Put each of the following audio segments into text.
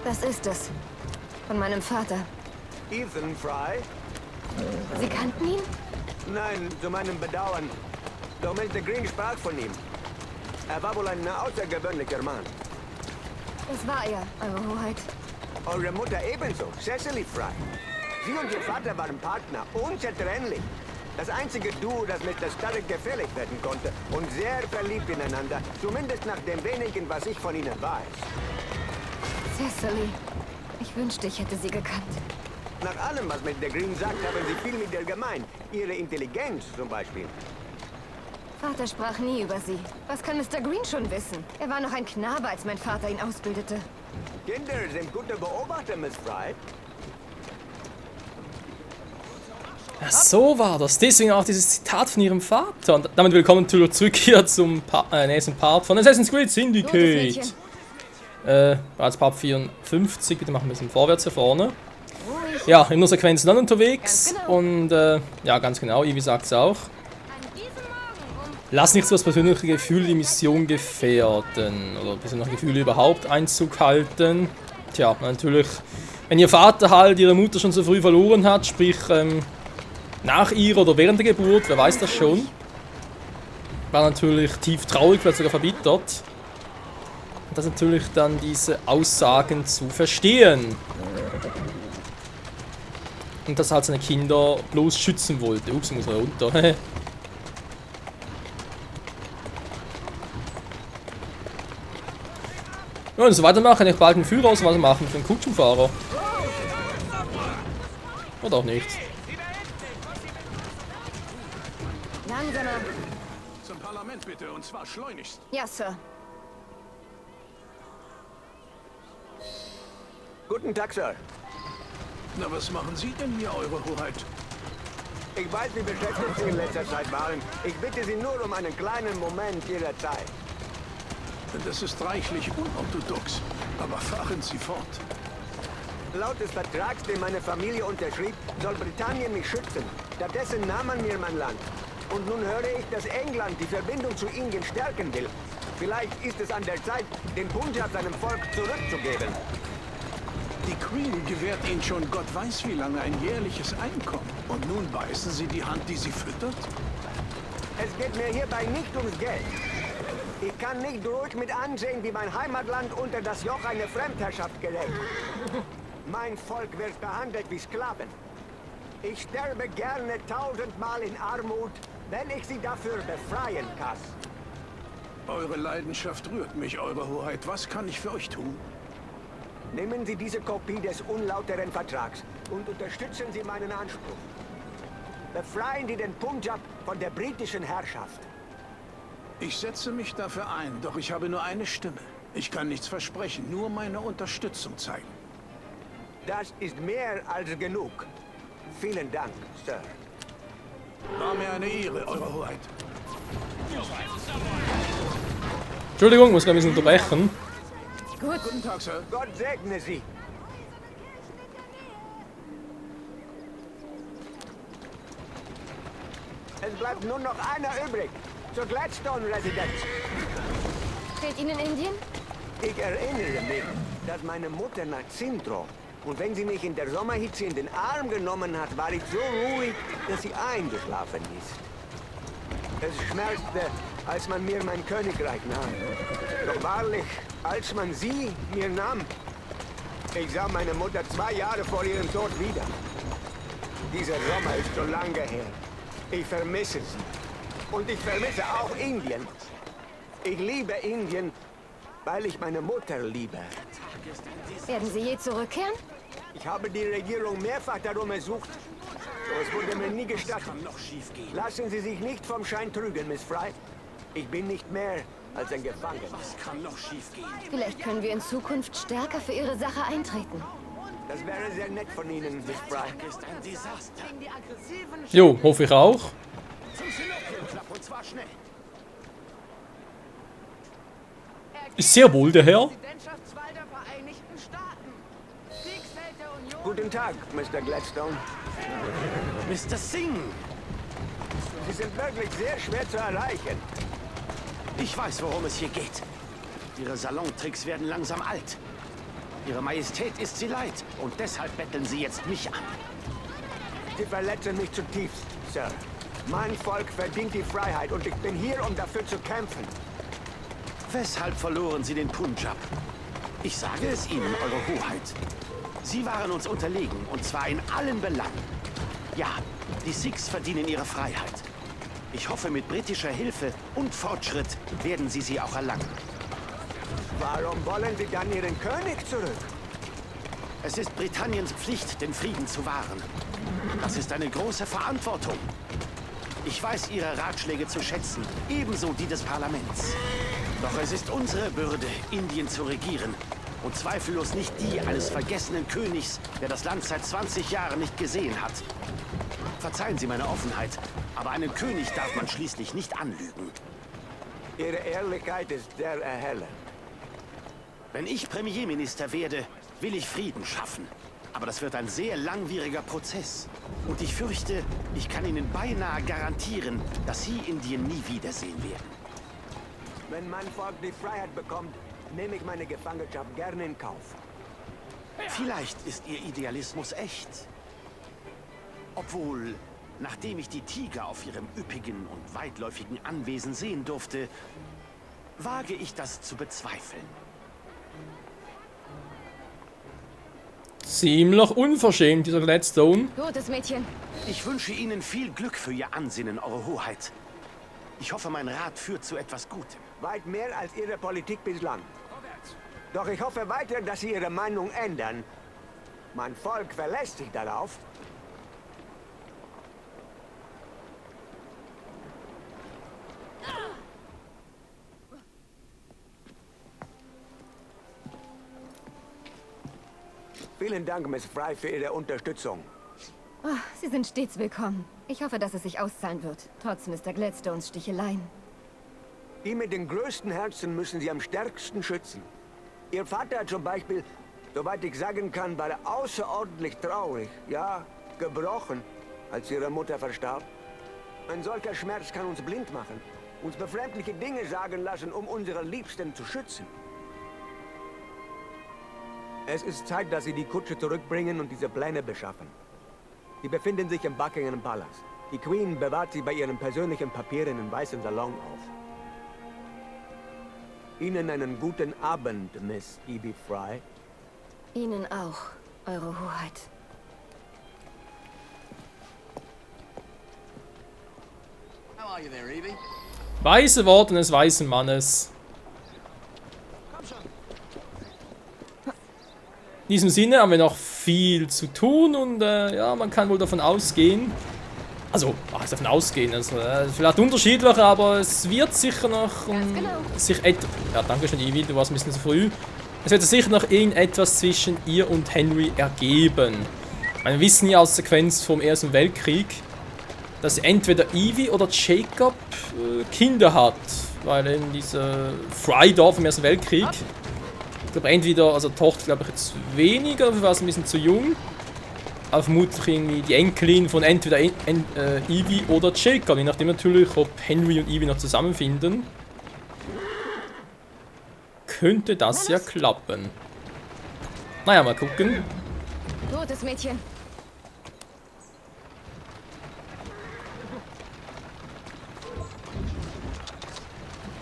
Das ist es. Von meinem Vater. Ethan Fry? Sie kannten ihn? Nein, zu meinem Bedauern. Doch Mr. Green sprach von ihm. Er war wohl ein außergewöhnlicher Mann. Das war er, Eure Hoheit. Eure Mutter ebenso, Cecily Fry. Sie und ihr Vater waren Partner, unzertrennlich. Das einzige Duo, das Mr. Starrick gefällig werden konnte und sehr verliebt ineinander, zumindest nach dem wenigen, was ich von ihnen weiß. Cecily. Ich wünschte, ich hätte sie gekannt. Nach allem, was Mr. Green sagt, haben sie viel mit ihr gemein. Ihre Intelligenz zum Beispiel. Vater sprach nie über sie. Was kann Mr. Green schon wissen? Er war noch ein Knabe, als mein Vater ihn ausbildete. Kinder sind gute Beobachter, Miss Fry. Ja, so war das. Deswegen auch dieses Zitat von ihrem Vater. Und damit willkommen zurück hier zum nächsten Part von Assassin's Creed Syndicate. Bereits Part 54. Bitte machen wir ein bisschen vorwärts hier vorne. Ja, in der Sequenz dann unterwegs. Genau. Und ja, ganz genau, Ivy sagt es auch. Lass nicht so das persönliche Gefühl die Mission gefährden. Oder persönliche Gefühle überhaupt Einzug halten. Tja, natürlich, wenn ihr Vater halt ihre Mutter schon so früh verloren hat, sprich nach ihrer oder während der Geburt, wer weiß das schon. War natürlich tief traurig, vielleicht sogar verbittert. Und das natürlich dann diese Aussagen zu verstehen. Und dass er halt seine Kinder bloß schützen wollte. Ups, muss er runter. Ja, wenn ich so weitermache, kann ich bald einen Führerausweis machen für einen Kutschenfahrer. Oder auch nicht. Langsamer. Zum Parlament bitte, und zwar schleunigst. Ja, Sir. Guten Tag, Sir. Na, was machen Sie denn hier, Eure Hoheit? Ich weiß, wie beschäftigt Sie in letzter Zeit waren. Ich bitte Sie nur um einen kleinen Moment Ihrer Zeit. Das ist reichlich unorthodox, aber fahren Sie fort. Laut des Vertrags, den meine Familie unterschrieb, soll Britannien mich schützen. Stattdessen nahm man mir mein Land. Und nun höre ich, dass England die Verbindung zu Indien stärken will. Vielleicht ist es an der Zeit, den Punjab seinem Volk zurückzugeben. Die Queen gewährt Ihnen schon Gott weiß wie lange ein jährliches Einkommen. Und nun beißen Sie die Hand, die Sie füttert? Es geht mir hierbei nicht ums Geld. Ich kann nicht ruhig mit ansehen, wie mein Heimatland unter das Joch einer Fremdherrschaft gerät. Mein Volk wird behandelt wie Sklaven. Ich sterbe gerne 1000-mal in Armut, wenn ich sie dafür befreien kann. Eure Leidenschaft rührt mich, Eure Hoheit. Was kann ich für euch tun? Nehmen Sie diese Kopie des unlauteren Vertrags und unterstützen Sie meinen Anspruch. Befreien Sie den Punjab von der britischen Herrschaft. Ich setze mich dafür ein, doch ich habe nur eine Stimme. Ich kann nichts versprechen, nur meine Unterstützung zeigen. Das ist mehr als genug. Vielen Dank, Sir. War mir eine Ehre, Eure Hoheit. Entschuldigung, muss gerade ein bisschen unterbrechen. Gut. Guten Tag, Sir. Gott segne Sie. Es bleibt nur noch einer übrig. Zur Gladstone-Residenz. Fehlt Ihnen Indien? Ich erinnere mich, dass meine Mutter nach Sintro. Und wenn sie mich in der Sommerhitze in den Arm genommen hat, war ich so ruhig, dass sie eingeschlafen ist. Es schmerzte, als man mir mein Königreich nahm. Doch wahrlich, als man sie mir nahm, ich sah meine Mutter 2 Jahre vor ihrem Tod wieder. Dieser Sommer ist so lange her. Ich vermisse sie. Und ich vermisse auch Indien. Ich liebe Indien, weil ich meine Mutter liebe. Werden Sie je zurückkehren? Ich habe die Regierung mehrfach darum ersucht. Doch es wurde mir nie gestattet. Lassen Sie sich nicht vom Schein trügen, Miss Fry. Ich bin nicht mehr als ein Gefangener. Vielleicht können wir in Zukunft stärker für Ihre Sache eintreten. Das wäre sehr nett von Ihnen, Miss Fry. Jo, hoffe ich auch. Ist sehr wohl der Herr. Guten Tag, Mr. Gladstone. Mr. Singh! Sie sind wirklich sehr schwer zu erreichen. Ich weiß, worum es hier geht. Ihre Salontricks werden langsam alt. Ihre Majestät ist sie leid und deshalb betteln Sie jetzt mich an. Sie verletzen mich zutiefst, Sir. Mein Volk verdient die Freiheit und ich bin hier, um dafür zu kämpfen. Weshalb verloren Sie den Punjab? Ich sage es Ihnen, Eure Hoheit. Sie waren uns unterlegen, und zwar in allen Belangen. Ja, die Sikhs verdienen ihre Freiheit. Ich hoffe, mit britischer Hilfe und Fortschritt werden Sie sie auch erlangen. Warum wollen Sie dann Ihren König zurück? Es ist Britanniens Pflicht, den Frieden zu wahren. Das ist eine große Verantwortung. Ich weiß Ihre Ratschläge zu schätzen, ebenso die des Parlaments. Doch es ist unsere Bürde, Indien zu regieren. Und zweifellos nicht die eines vergessenen Königs, der das Land seit 20 Jahren nicht gesehen hat. Verzeihen Sie meine Offenheit, aber einen König darf man schließlich nicht anlügen. Ihre Ehrlichkeit ist sehr erhellend. Wenn ich Premierminister werde, will ich Frieden schaffen. Aber das wird ein sehr langwieriger Prozess. Und ich fürchte, ich kann Ihnen beinahe garantieren, dass Sie Indien nie wiedersehen werden. Wenn mein Volk die Freiheit bekommt, nehme ich meine Gefangenschaft gerne in Kauf. Vielleicht ist Ihr Idealismus echt. Obwohl, nachdem ich die Tiger auf ihrem üppigen und weitläufigen Anwesen sehen durfte, wage ich das zu bezweifeln. Ziemlich unverschämt, dieser Gladstone. Gutes Mädchen. Ich wünsche Ihnen viel Glück für Ihr Ansinnen, Eure Hoheit. Ich hoffe, mein Rat führt zu etwas Gutem. Weit mehr als Ihre Politik bislang. Doch ich hoffe weiter, dass Sie Ihre Meinung ändern. Mein Volk verlässt sich darauf. Vielen Dank, Miss Fry, für Ihre Unterstützung. Oh, Sie sind stets willkommen. Ich hoffe, dass es sich auszahlen wird, trotz Mr. Gladstones Sticheleien. Die mit den größten Herzen müssen Sie am stärksten schützen. Ihr Vater zum Beispiel, soweit ich sagen kann, war außerordentlich traurig, ja, gebrochen, als Ihre Mutter verstarb. Ein solcher Schmerz kann uns blind machen, uns befremdliche Dinge sagen lassen, um unsere Liebsten zu schützen. Es ist Zeit, dass Sie die Kutsche zurückbringen und diese Pläne beschaffen. Sie befinden sich im Buckingham Palace. Die Queen bewahrt sie bei ihren persönlichen Papieren im weißen Salon auf. Ihnen einen guten Abend, Miss Evie Fry. Ihnen auch, Eure Hoheit. How are you there, Evie? Weise Worte eines weißen Mannes. In diesem Sinne haben wir noch viel zu tun und ja, man kann wohl davon ausgehen, also vielleicht unterschiedlich, aber es wird sicher noch ja, danke schön Evie, du warst ein bisschen zu früh. Es wird sicher noch irgendetwas zwischen ihr und Henry ergeben. Wir wissen ja aus Sequenz vom Ersten Weltkrieg, dass entweder Evie oder Jacob Kinder hat, weil in dieser Fry-Dorf im Ersten Weltkrieg, ich glaube entweder, also Tochter glaube ich jetzt weniger, dafür war es ein bisschen zu jung, aber vermutlich irgendwie die Enkelin von entweder Evie oder Jacob, je nachdem natürlich, ob Henry und Evie noch zusammenfinden, könnte das ja klappen. Naja, mal gucken. Gutes Mädchen.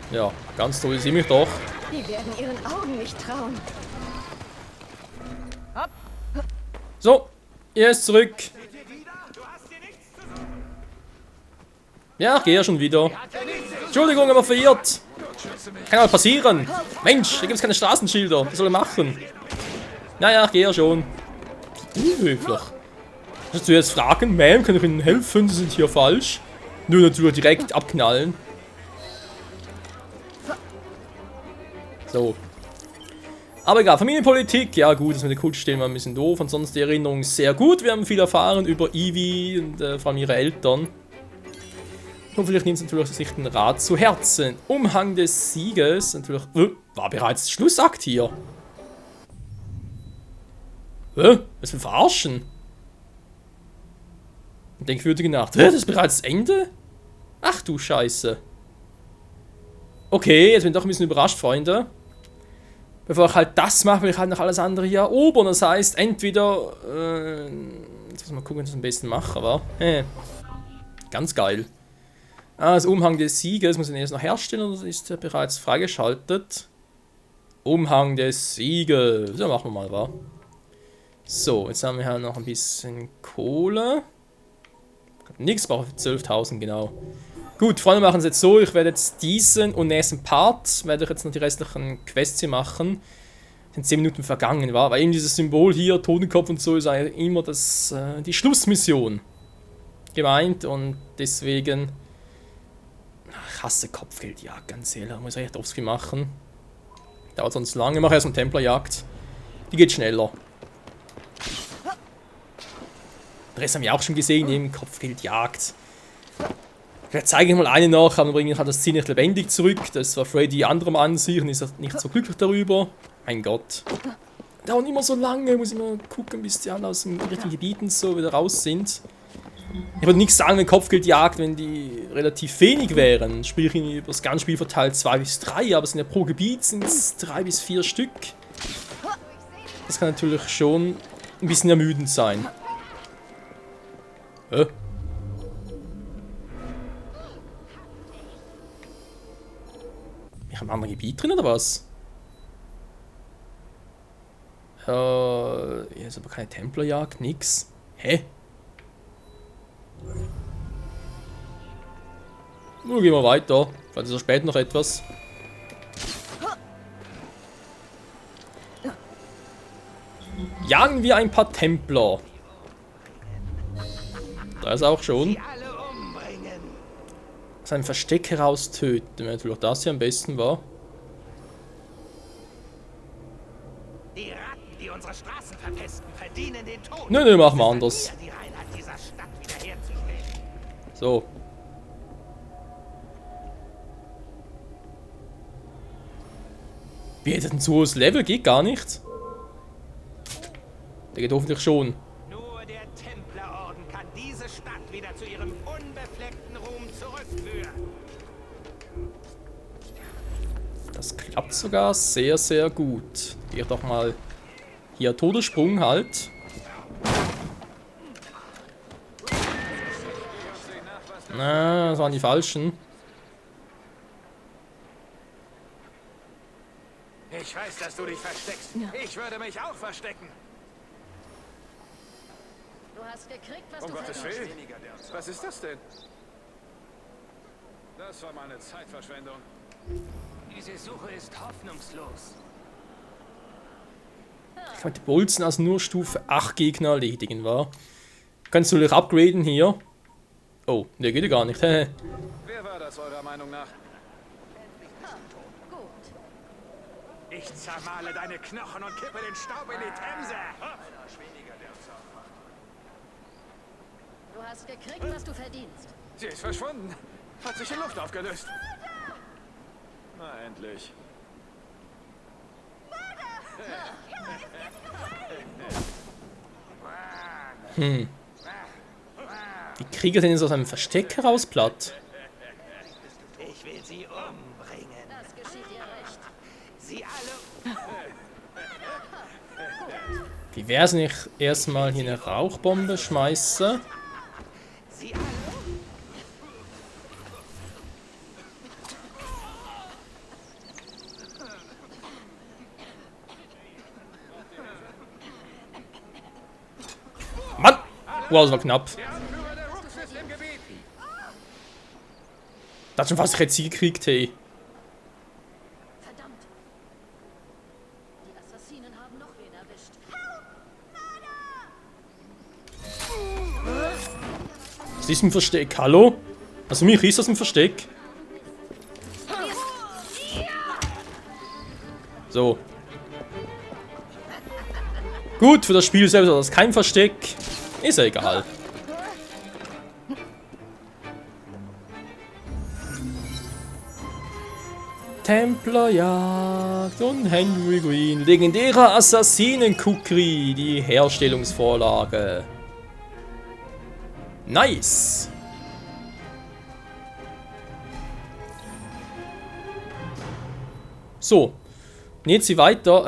Ja, ganz toll, sieh mich doch. Die werden ihren Augen nicht trauen. So, er ist zurück. Ja, ich gehe ja schon wieder. Entschuldigung, aber verirrt. Kann auch passieren. Mensch, da gibt es keine Straßenschilder. Was soll er machen? Naja, ich gehe ja schon. Unhöflich. Sollst du jetzt fragen, Ma'am, kann ich Ihnen helfen? Sie sind hier falsch. Nur natürlich direkt abknallen. So. Aber egal, Familienpolitik, ja gut, das mit der Kutsche stehen wir ein bisschen doof. Ansonsten die Erinnerung ist sehr gut. Wir haben viel erfahren über Evie und vor allem ihre Eltern. Und vielleicht nimmt es natürlich sich den Rat zu Herzen. Umhang des Sieges, natürlich, war bereits Schlussakt hier. Was für Verarschen? Denkwürdige Nacht. Das ist bereits das Ende? Ach du Scheiße. Okay, jetzt bin ich doch ein bisschen überrascht, Freunde. bevor ich halt das mache, will ich halt noch alles andere hier erobern. Das heißt, entweder... jetzt muss man gucken, was ich am besten mache, aber... ganz geil. Das Umhang des Siegers muss ich erst noch herstellen, oder ist er bereits freigeschaltet? Umhang des Siegers. Ja, machen wir mal, wa? So, jetzt haben wir hier noch ein bisschen Kohle. Nichts, brauche ich 12.000, genau. Gut, Freunde, machen es jetzt so. Ich werde jetzt diesen und nächsten Part, werde ich jetzt noch die restlichen Quests hier machen. Sind 10 Minuten vergangen, war. Weil eben dieses Symbol hier, Totenkopf und so, ist eigentlich immer das, die Schlussmission gemeint. Und deswegen... Ich hasse Kopfgeldjagd, ganz ehrlich. Muss ich echt offscreen machen. Dauert sonst lange. Ich mache erst eine Templerjagd. Die geht schneller. Den Rest haben wir auch schon gesehen, eben Kopfgeldjagd. Vielleicht zeige ich mal eine noch, aber dann bringe ich halt das Ziel nicht lebendig zurück. Das war Freddy anderer Ansicht und ist nicht so glücklich darüber. Mein Gott. Dauert immer so lange, muss ich mal gucken, bis die alle aus den richtigen Gebieten so wieder raus sind. Ich würde nichts sagen, wenn Kopfgeldjagd, wenn die relativ wenig wären. Sprich über das ganze Spiel verteilt 2 bis 3, aber es sind ja pro Gebiet sind es 3 bis 4 Stück. Das kann natürlich schon ein bisschen ermüdend sein. Hä? Ich habe ein anderes Gebiet drin, oder was? Hier ist aber keine Templerjagd, nix. Hä? Nun gehen wir weiter. Vielleicht ist er später noch etwas. Jagen wir ein paar Templer. Da ist auch schon. Sein Versteck heraustöten. Wenn natürlich das hier am besten war. Die Ratten, die unsere Straßen verpesten, verdienen den Tod. Nö, machen wir anders. Die Reinheit dieser Stadt wiederherzustellen. So. Wie hätte ein zu hohes Level? Geht gar nicht. Der geht hoffentlich schon. Nur der Templerorden kann diese Stadt wieder zu ihrem unbefleckten Ruhm zurückführen. Das klappt sogar sehr, sehr gut. Geh doch mal hier Todessprung halt. Na, das waren die falschen. Ich weiß, dass du dich versteckst. Ich würde mich auch verstecken. Du hast gekriegt, was Um du Gottes verdient Willen. Was ist das denn? Das war meine Zeitverschwendung. Diese Suche ist hoffnungslos. Ich kann mit den Bolzen also nur Stufe 8 Gegner erledigen, wa? Kannst du dich upgraden hier? Oh, ne, geht ja gar nicht. Wer war das eurer Meinung nach? Gut. Ich zermahle deine Knochen und kippe den Staub in die Themse. Du hast gekriegt, was du verdienst. Sie ist verschwunden. Hat sich in Luft aufgelöst. Na, endlich. Wie kriegt er denn jetzt aus einem Versteck heraus platt? Ich will sie umbringen. Das geschieht dir recht. Sie alle. Wie wär's, wenn ich erstmal hier eine Rauchbombe schmeiße? Sie alle. Mann! Wow, das war knapp. Das hat schon fast ich sie gekriegt, hey. Verdammt. Die Assassinen haben noch wen erwischt. Was ist ein Versteck? Hallo? Also mich ist das ein Versteck? So. Gut, für das Spiel selbst ist das kein Versteck. Ist ja egal. Templerjagd und Henry Green. Legendärer Assassinen-Kukri. Die Herstellungsvorlage. Nice. So. Jetzt sie weiter.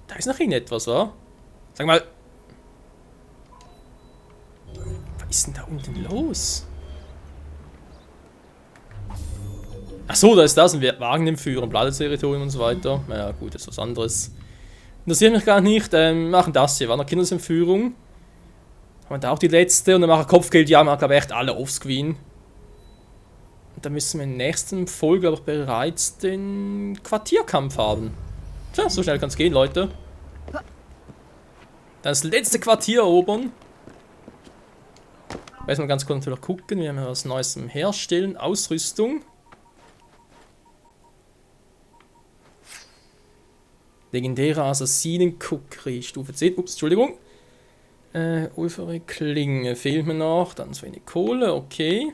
Da ist noch irgendetwas, wa? Sag mal. Was ist denn da unten los? Achso, da ist das, ein Wagenentführer, ein Bladeterritorium und so weiter. Naja, gut, das ist was anderes. Interessiert mich gar nicht. Machen das hier. War noch Kindesentführung. Haben wir da auch die letzte. Und dann machen Kopfgeld. Ja, wir haben, glaube ich, echt alle offscreen. Und dann müssen wir in der nächsten Folge aber bereits den Quartierkampf haben. Tja, so schnell kann es gehen, Leute. Das letzte Quartier erobern. Weiß mal ganz kurz natürlich gucken. Wir haben ja was Neues zum Herstellen. Ausrüstung. Legendäre Assassinen-Kukri, Stufe 10. Ups, Entschuldigung. Ulfere Klinge fehlt mir noch. Dann so wenig Kohle, okay.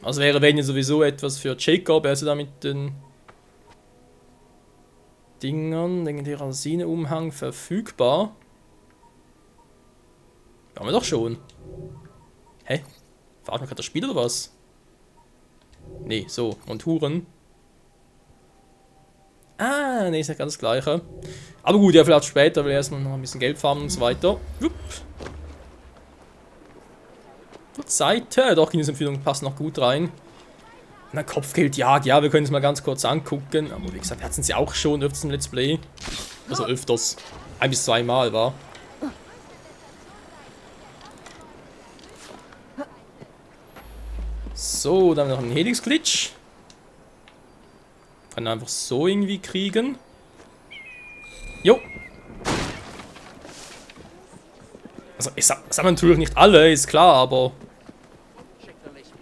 Also wäre wenn ja sowieso etwas für Jacob, also da mit den Dingern. Legendäre Assassinen-Umhang verfügbar. Haben wir doch schon. Hä? Verarscht mich gerade das Spiel oder was? Nee, so. Monturen. Ah, nee, ist ja ganz das Gleiche. Aber gut, ja, vielleicht später, weil erstmal noch ein bisschen Geld farmen und so weiter. Wupp. Seite, doch, Kindesempfehlung passt noch gut rein. Und dann Kopfgeldjagd, ja, wir können es mal ganz kurz angucken. Aber wie gesagt, wir hatten sie auch schon öfters im Let's Play. Also öfters. 1 bis 2 Mal, war. So, dann haben wir noch einen Helix-Glitch. Kann einfach so irgendwie kriegen. Jo. Also, ich sag natürlich nicht alle, ist klar, aber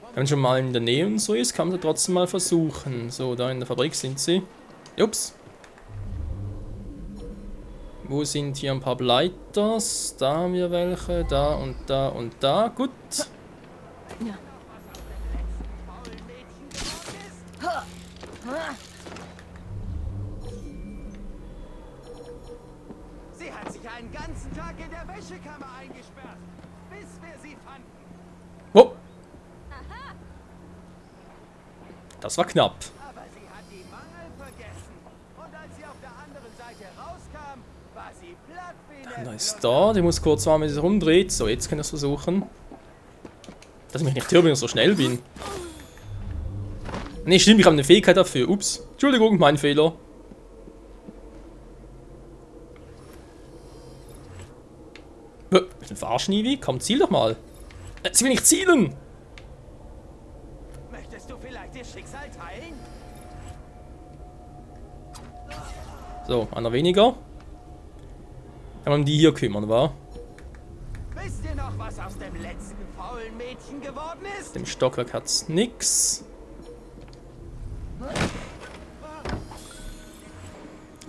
wenn man schon mal in der Nähe und so ist, kann man trotzdem mal versuchen. So, da in der Fabrik sind sie. Ups. Wo sind hier ein paar Blighters? Da haben wir welche, da und da und da. Gut. Sie hat sich einen ganzen Tag in der Wäschekammer eingesperrt, bis wir sie fanden. Oh. Das war knapp. Aber sie hat die Mangel vergessen. Und als sie auf der anderen Seite rauskam, war sie platt wie eine Da ist da, die muss kurz warten, wenn sie sich rumdreht. So, jetzt kann ich es versuchen. Dass ich mich nicht höre, wenn ich so schnell bin. Ne, stimmt, ich habe eine Fähigkeit dafür. Ups. Entschuldigung, mein Fehler. Ich bin verarschen, Ivi. Komm, ziel doch mal. Sie will nicht zielen. Möchtest du vielleicht ihr Schicksal teilen? So, einer weniger. Kann man um die hier kümmern, wa? Wisst ihr noch, was aus dem letzten faulen Mädchen geworden ist? Dem Stockwerk hat's nix.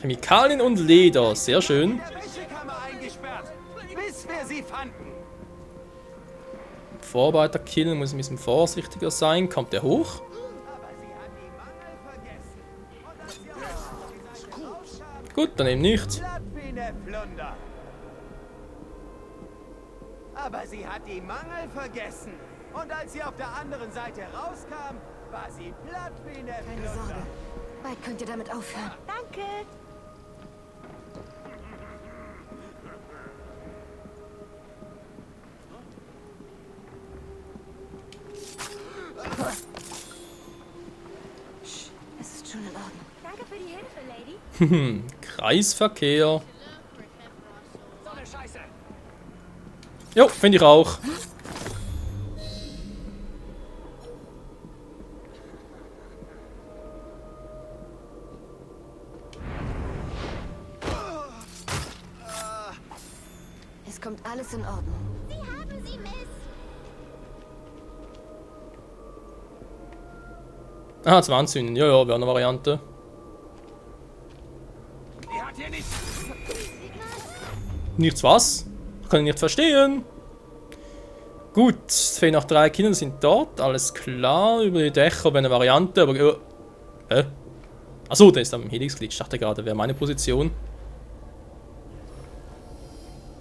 Chemikalien und Leder, sehr schön. In der Wäschekammer eingesperrt, bis wir sie fanden. Vorarbeiter killen, muss ein bisschen vorsichtiger sein. Kommt der hoch? Aber sie hat die Mangel vergessen. Und als sie auf die Seite rauskam, Gut, dann eben nicht. platt wie eine Flunder. Aber sie hat die Mangel vergessen. Und als sie auf der anderen Seite rauskam, war sie platt wie eine Keine Flunder. Sorge. Bald könnt ihr damit aufhören. Danke. Es ist schon in Ordnung. Danke für die Hilfe, Lady. Kreisverkehr. So eine Scheiße. Jo, finde ich auch. Es kommt alles in Ordnung. Sie haben sie, Miss. Ah, zum Anzünden. Ja, ja, wäre eine Variante. Die hat hier nichts. Nichts was? Ich kann ihn nicht verstehen. Gut, es fehlen noch 3 Kinder, sind dort. Alles klar. Über die Dächer wäre eine Variante, aber... Achso, der ist am Helix-Glitch. Ich dachte gerade, wäre meine Position.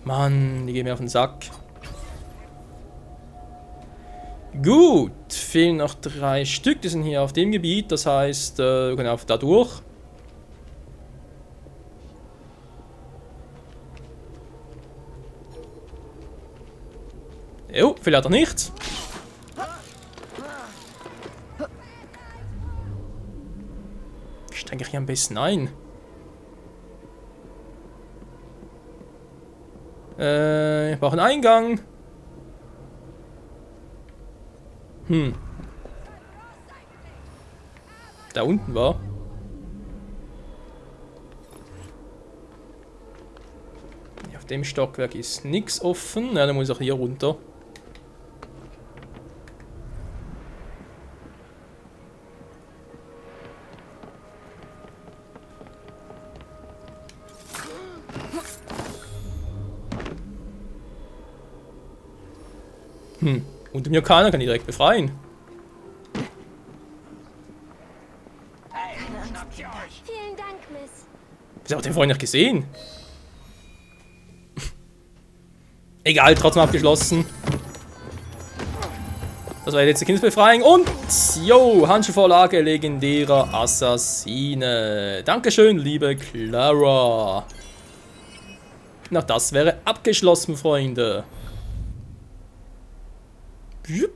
Mann, die gehen mir auf den Sack. Gut, fehlen noch 3 Stück. Die sind hier auf dem Gebiet. Das heißt, wir können auch da durch. Jo, vielleicht auch nicht. Steige ich hier am besten ein? Ich brauche einen Eingang. Da unten war. Auf dem Stockwerk ist nichts offen. Ja, dann muss ich auch hier runter. Und dem Jokana kann ich direkt befreien. Vielen Dank, Miss. Ich habe den vorhin nicht gesehen. Egal, trotzdem abgeschlossen. Das war die letzte Kindsbefreiung. Und, yo, Handschuhvorlage legendärer Assassine. Dankeschön, liebe Clara. Na, das wäre abgeschlossen, Freunde. Jupp.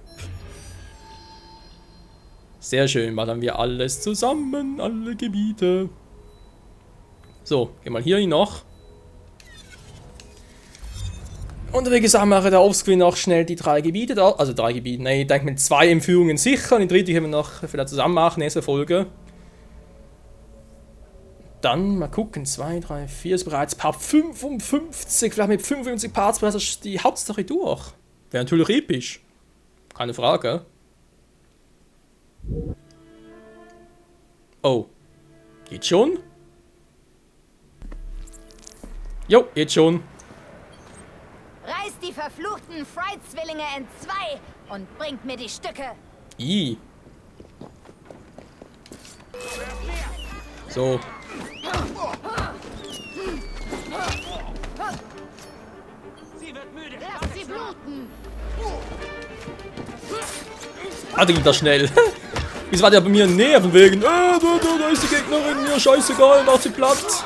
Sehr schön, mal haben wir alles zusammen, alle Gebiete. So, gehen wir hier hin noch. Und wie gesagt, mache ich da offscreen noch schnell die 3 Gebiete da. Also 3 Gebiete, nein, ich denke mit 2 Entführungen sicher. Und die dritte können wir noch vielleicht zusammen machen, nächste Folge. Dann mal gucken, 2, 3, 4 ist bereits Part 55. Vielleicht mit 55 Parts bereits die Hauptstory durch. Wäre natürlich episch. Keine Frage. Oh. Geht schon? Jo, geht schon. Reißt die verfluchten Fry-Zwillinge entzwei und bringt mir die Stücke. I. So. Lasst sie bluten. Ah, da geht das schnell. Wieso war der bei mir näher von wegen? Da ist die Gegnerin, mir scheißegal, mach sie platt.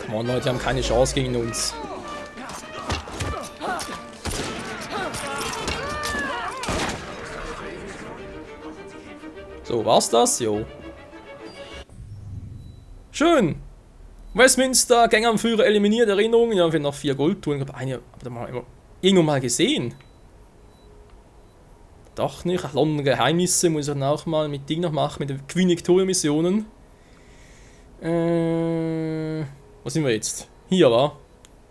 Mann, Leute, die haben keine Chance gegen uns. So, war's das? Jo. Schön. Westminster, Gängeranführer eliminiert, Erinnerungen. Ja, wir haben noch 4 Goldtouren. Ich glaube, eine haben wir irgendwo mal gesehen. Doch nicht. London Geheimnisse muss ich dann auch mal mit Ding noch machen, mit den Queen Victoria Missionen. Wo sind wir jetzt? Hier, war.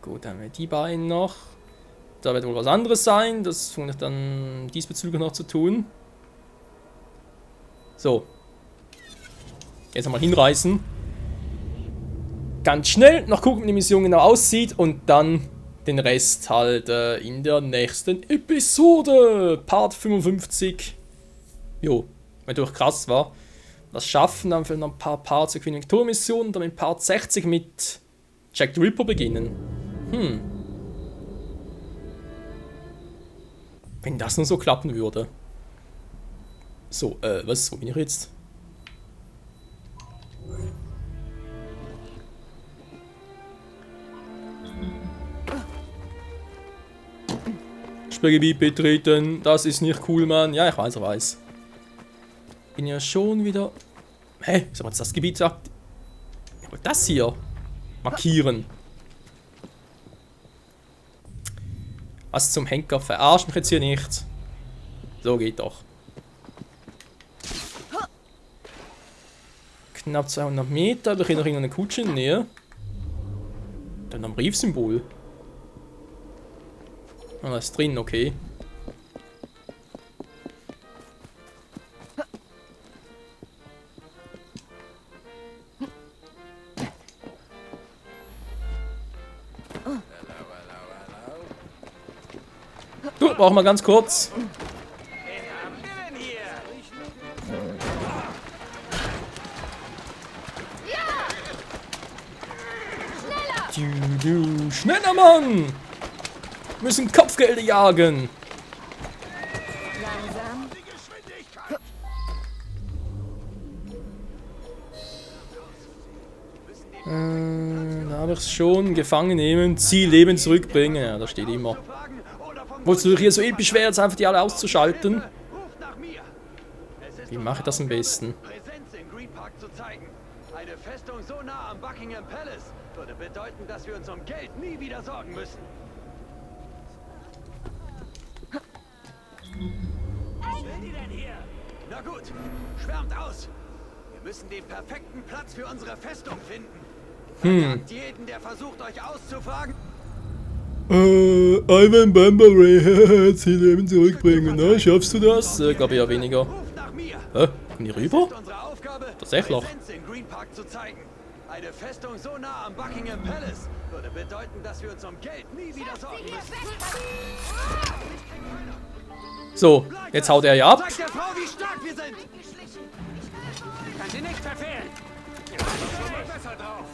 Gut, dann haben wir die beiden noch. Da wird wohl was anderes sein. Das fange ich dann diesbezüglich noch zu tun. So. Jetzt einmal hinreißen. Ganz schnell noch gucken, wie die Mission genau aussieht. Und dann den Rest halt in der nächsten Episode. Part 55. Jo, wenn durch krass war. Das schaffen, dann vielleicht noch ein paar Parts der Queen Victoria Mission. Und dann mit Part 60 mit Jack the Ripper beginnen. Wenn das nur so klappen würde. So, was? Wo bin ich jetzt? Sperrgebiet betreten. Das ist nicht cool, Mann. Ja, ich weiß. Bin ja schon wieder... Hä? Was hat jetzt das Gebiet gesagt? Ich wollte das hier markieren. Was zum Henker? Verarscht mich jetzt hier nicht. So geht doch. Knapp 200 Meter, aber ich noch irgendeine Kutsche in der Nähe. Dann am Briefsymbol. Ah, da ist drin, okay. Gut, brauchen wir ganz kurz. Schneller, Mann! Wir müssen Kopfgelder jagen. Langsam. Da habe ich es schon. Gefangen nehmen, Ziel Leben zurückbringen. Ja, da steht immer. Obwohl es natürlich hier so episch wäre, jetzt einfach die alle auszuschalten. Ruft nach mir. Es ist Wie mache ich das am besten? Präsenz in Green Park zu zeigen. Eine Festung so nah am Buckingham Palace würde bedeuten, dass wir uns um Geld nie wieder sorgen müssen. Was will die denn hier? Na gut, schwärmt aus. Wir müssen den perfekten Platz für unsere Festung finden. Verjagt jeden, der versucht, euch auszufragen. Ivan Bambury, sie Leben zurückbringen, ne? Schaffst du das? Glaube ich ja weniger. Ruft nach mir. Hä? Komm ich rüber? Es ist unsere Aufgabe, Tatsächlich? Präsenz in Green Park zu zeigen. Eine Festung so nah am Buckingham Palace würde bedeuten, dass wir uns um Geld nie wieder sorgen müssen. So, jetzt haut er ja ab. Zeig der Frau, wie stark wir sind! Kann sie nicht verfehlen! Ihr seid schon mal besser drauf!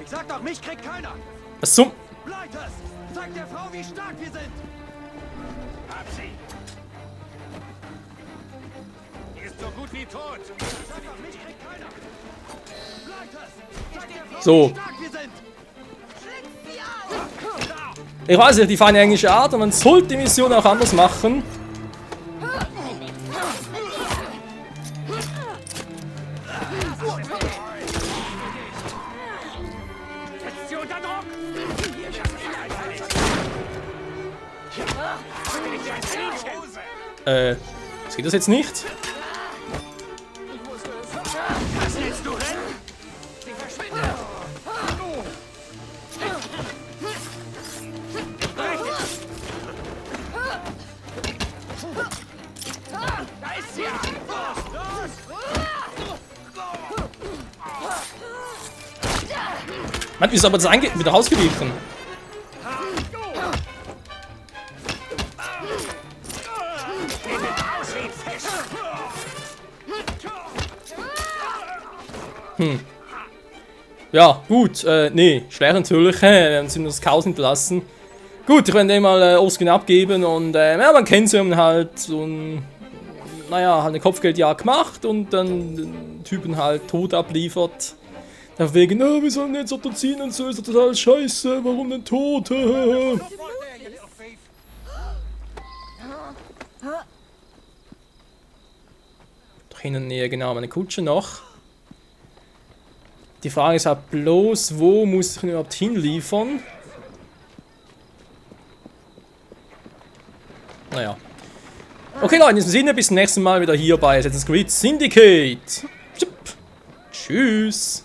Ich sag doch, mich kriegt keiner! Was zum... Blighters! Zeig der Frau, wie stark wir sind! Hab sie! Die ist so gut wie tot! Sag doch, mich kriegt keiner! Blighters! Zeig der Frau, So. wie stark wir sind! Ich weiß nicht, die feine englische Art und man sollte die Mission auch anders machen. Sie unter Druck! Was geht das jetzt nicht? Was willst du rennen? Sie verschwindet! Da ist sie! Mann, wie ist aber das wieder rausgewichen? Ja, gut, nee, schwer natürlich, wir haben das Chaos hinterlassen. Gut, ich werde den mal Oskin abgeben und ja, man kennt sie, haben halt so ein, naja, halt eine Kopfgeldjagd gemacht und dann den Typen halt tot abliefert. Auf wegen, oh, wir sollen jetzt ziehen und so, ist das total scheiße, warum denn tot? Doch hinten näher genau meine Kutsche noch. Die Frage ist halt bloß, wo muss ich ihn überhaupt hinliefern? Naja. Okay Leute, in diesem Sinne, bis zum nächsten Mal wieder hier bei Assassin's Creed Syndicate. Tschüss.